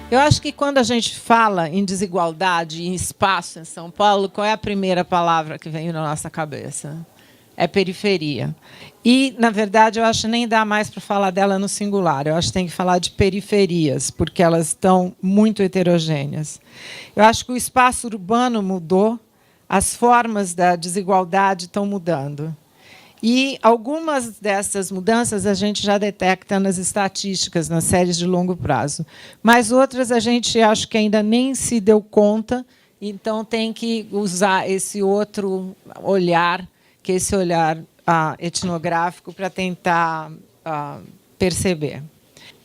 Eu acho que quando a gente fala em desigualdade e em espaço em São Paulo, qual é a primeira palavra que vem na nossa cabeça? É periferia. E, na verdade, eu acho que nem dá mais para falar dela no singular. Eu acho que tem que falar de periferias, porque elas estão muito heterogêneas. Eu acho que o espaço urbano mudou, as formas da desigualdade estão mudando. E algumas dessas mudanças a gente já detecta nas estatísticas, nas séries de longo prazo. Mas outras a gente acho que ainda nem se deu conta, então tem que usar esse outro olhar, que é esse olhar etnográfico, para tentar perceber.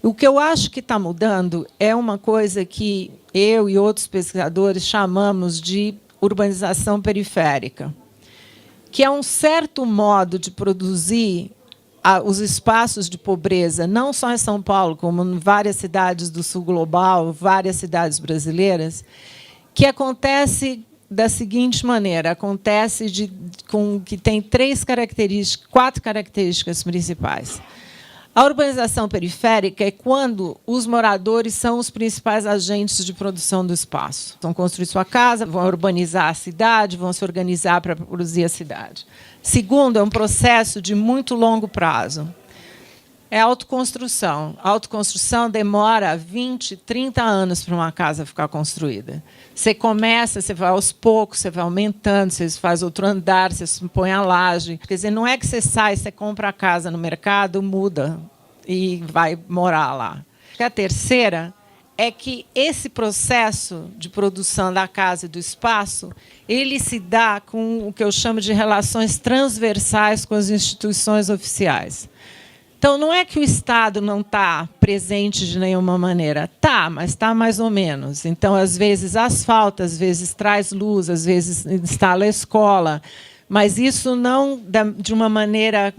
O que eu acho que está mudando é uma coisa que eu e outros pesquisadores chamamos de urbanização periférica, que é um certo modo de produzir os espaços de pobreza, não só em São Paulo, como em várias cidades do sul global, várias cidades brasileiras, que acontece da seguinte maneira: acontece que tem quatro características principais. A urbanização periférica é quando os moradores são os principais agentes de produção do espaço. Vão construir sua casa, vão urbanizar a cidade, vão se organizar para produzir a cidade. Segundo, é um processo de muito longo prazo. É autoconstrução. A autoconstrução demora 20, 30 anos para uma casa ficar construída. Você começa, você vai aos poucos, você vai aumentando, você faz outro andar, você põe a laje. Quer dizer, não é que você sai, você compra a casa no mercado, muda e vai morar lá. A terceira é que esse processo de produção da casa e do espaço, ele se dá com o que eu chamo de relações transversais com as instituições oficiais. Então, não é que o Estado não está presente de nenhuma maneira. Está, mas está mais ou menos. Então, às vezes, asfalta, às vezes traz luz, às vezes instala a escola. Mas isso não de uma maneira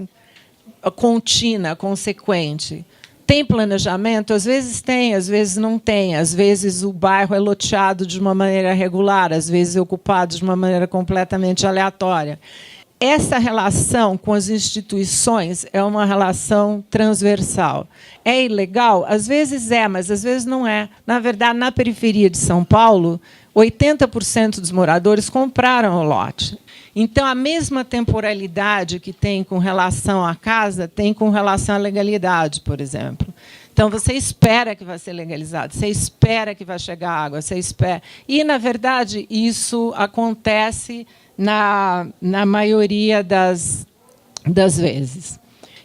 contínua, consequente. Tem planejamento? Às vezes tem, às vezes não tem. Às vezes o bairro é loteado de uma maneira regular, às vezes é ocupado de uma maneira completamente aleatória. Essa relação com as instituições é uma relação transversal. É ilegal? Às vezes é, mas às vezes não é. Na verdade, na periferia de São Paulo, 80% dos moradores compraram o lote. Então, a mesma temporalidade que tem com relação à casa, tem com relação à legalidade, por exemplo. Então, você espera que vai ser legalizado, você espera que vai chegar água, você espera. E, na verdade, isso acontece na maioria das vezes.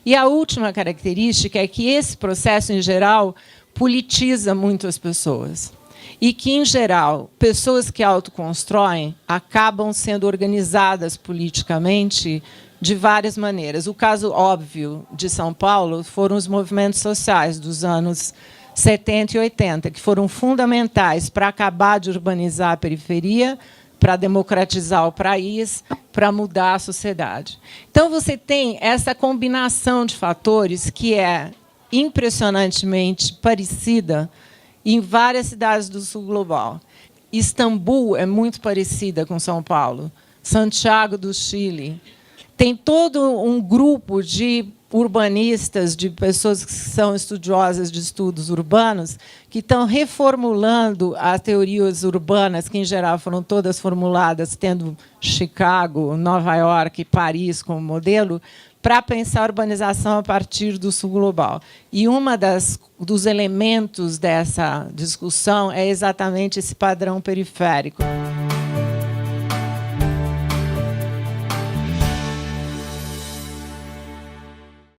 E a última característica é que esse processo, em geral, politiza muito as pessoas. E que, em geral, pessoas que autoconstroem acabam sendo organizadas politicamente de várias maneiras. O caso óbvio de São Paulo foram os movimentos sociais dos anos 70 e 80, que foram fundamentais para acabar de urbanizar a periferia, para democratizar o país, para mudar a sociedade. Então, você tem essa combinação de fatores que é impressionantemente parecida em várias cidades do sul global. Istambul é muito parecida com São Paulo. Santiago do Chile. Tem todo um grupo de urbanistas, de pessoas que são estudiosas de estudos urbanos, que estão reformulando as teorias urbanas, que, em geral, foram todas formuladas tendo Chicago, Nova York e Paris como modelo, para pensar a urbanização a partir do sul global. E dos elementos dessa discussão é exatamente esse padrão periférico.